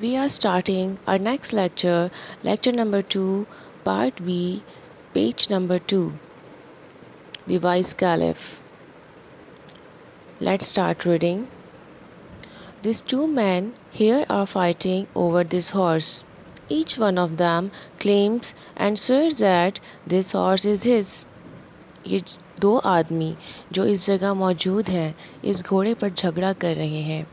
We are starting our next lecture, lecture number 2, part B, page number 2, the Wise Caliph. Let's start reading. These two men here are fighting over this horse. Each one of them claims and swears that this horse is his. ये दो आदमी जो इस जगह मौजूद हैं इस घोड़े पर झगड़ा कर रहे हैं।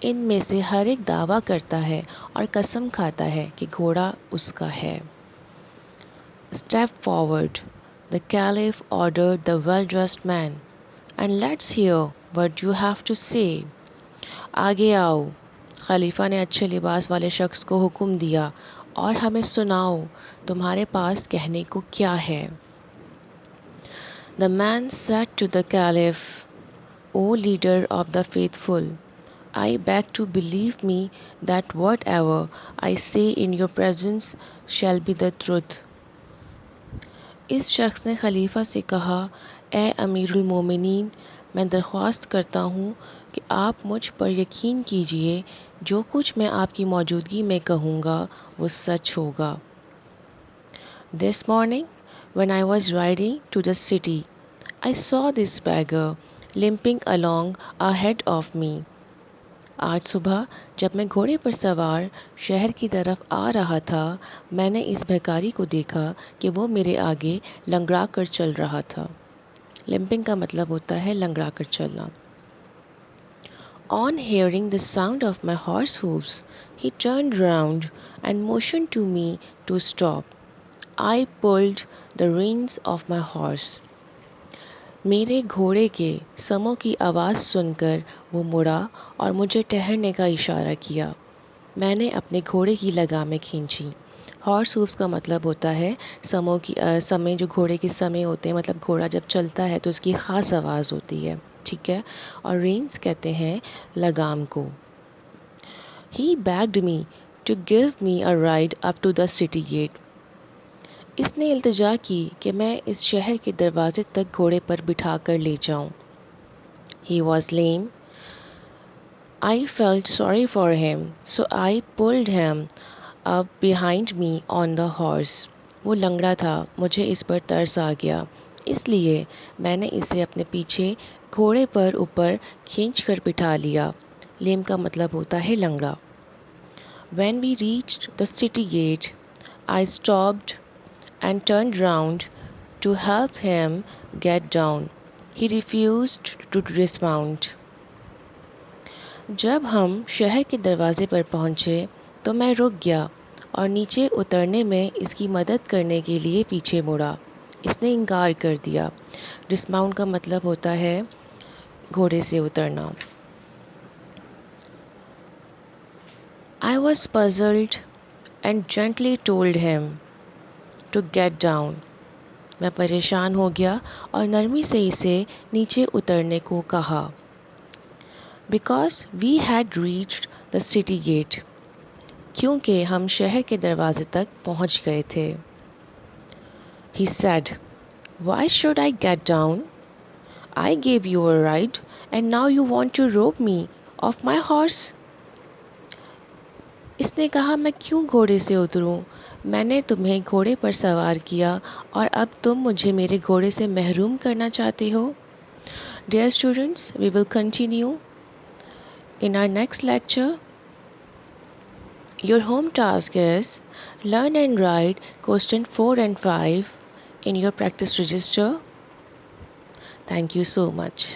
इनमें से हर एक दावा करता है और कसम खाता है कि घोड़ा उसका है। Step forward, the Caliph ordered the well-dressed man, and let's hear what you have to say. आगे आओ, खलीफा ने अच्छे लिबास वाले शख्स को हुक्म दिया, और हमें सुनाओ तुम्हारे पास कहने को क्या है। The man said to the Caliph, O leader of the faithful, I beg to believe me that whatever I say in your presence shall be the truth. इस शख्स ने खलीफा से कहा, ए अमीरुल मोमिनीन, मैं दरख्वास्त करता हूँ कि आप मुझ पर यकीन कीजिए, जो कुछ मैं आपकी मौजूदगी में कहूँगा वो सच होगा। This morning, when I was riding to the city, I saw this beggar limping along ahead of me. आज सुबह जब मैं घोड़े पर सवार शहर की तरफ आ रहा था, मैंने इस भिखारी को देखा कि वो मेरे आगे लंगड़ा कर चल रहा था। लिम्पिंग का मतलब होता है लंगड़ा कर चलना। On hearing the sound of my horse hooves, he turned round and motioned to me to stop. I pulled the reins of my horse. मेरे घोड़े के समों की आवाज़ सुनकर वो मुड़ा और मुझे ठहरने का इशारा किया। मैंने अपने घोड़े की लगामें खींची। हॉर्स हूव्स का मतलब होता है समों की समय, जो घोड़े के समय होते हैं, मतलब घोड़ा जब चलता है तो उसकी ख़ास आवाज़ होती है, ठीक है। और रेन्स कहते हैं लगाम को। He begged me to give me a ride up to the city gate. इसने इल्तिजा की कि मैं इस शहर के दरवाजे तक घोड़े पर बिठा कर ले जाऊं। He was lame. I felt sorry for him, so I pulled him up behind me on the horse. वो लंगड़ा था, मुझे इस पर तरस आ गया, इसलिए मैंने इसे अपने पीछे घोड़े पर ऊपर खींच कर बिठा लिया। लेम का मतलब होता है लंगड़ा। When we reached the city gate, I stopped and turned round to help him get down. He refused to dismount. जब हम शहर के दरवाजे पर पहुंचे तो मैं रुक गया और नीचे उतरने में इसकी मदद करने के लिए पीछे मुड़ा। इसने इनकार कर दिया। डिस्माउंट का मतलब होता है घोड़े से उतरना। I was puzzled and gently told him to get down. मैं परेशान हो गया और नरमी से इसे नीचे उतरने को कहा। Because we had reached the city gate. क्योंकि हम शहर के दरवाजे तक पहुंच गए थे। He said, Why should I get down? I gave you a ride and now you want to rob me of my horse? इसने कहा, मैं क्यों घोड़े से उतरूं? मैंने तुम्हें घोड़े पर सवार किया और अब तुम मुझे मेरे घोड़े से महरूम करना चाहते हो। Dear students, we will continue in our next lecture. Your home task is learn and write question 4 and 5 in your practice register. Thank you so much.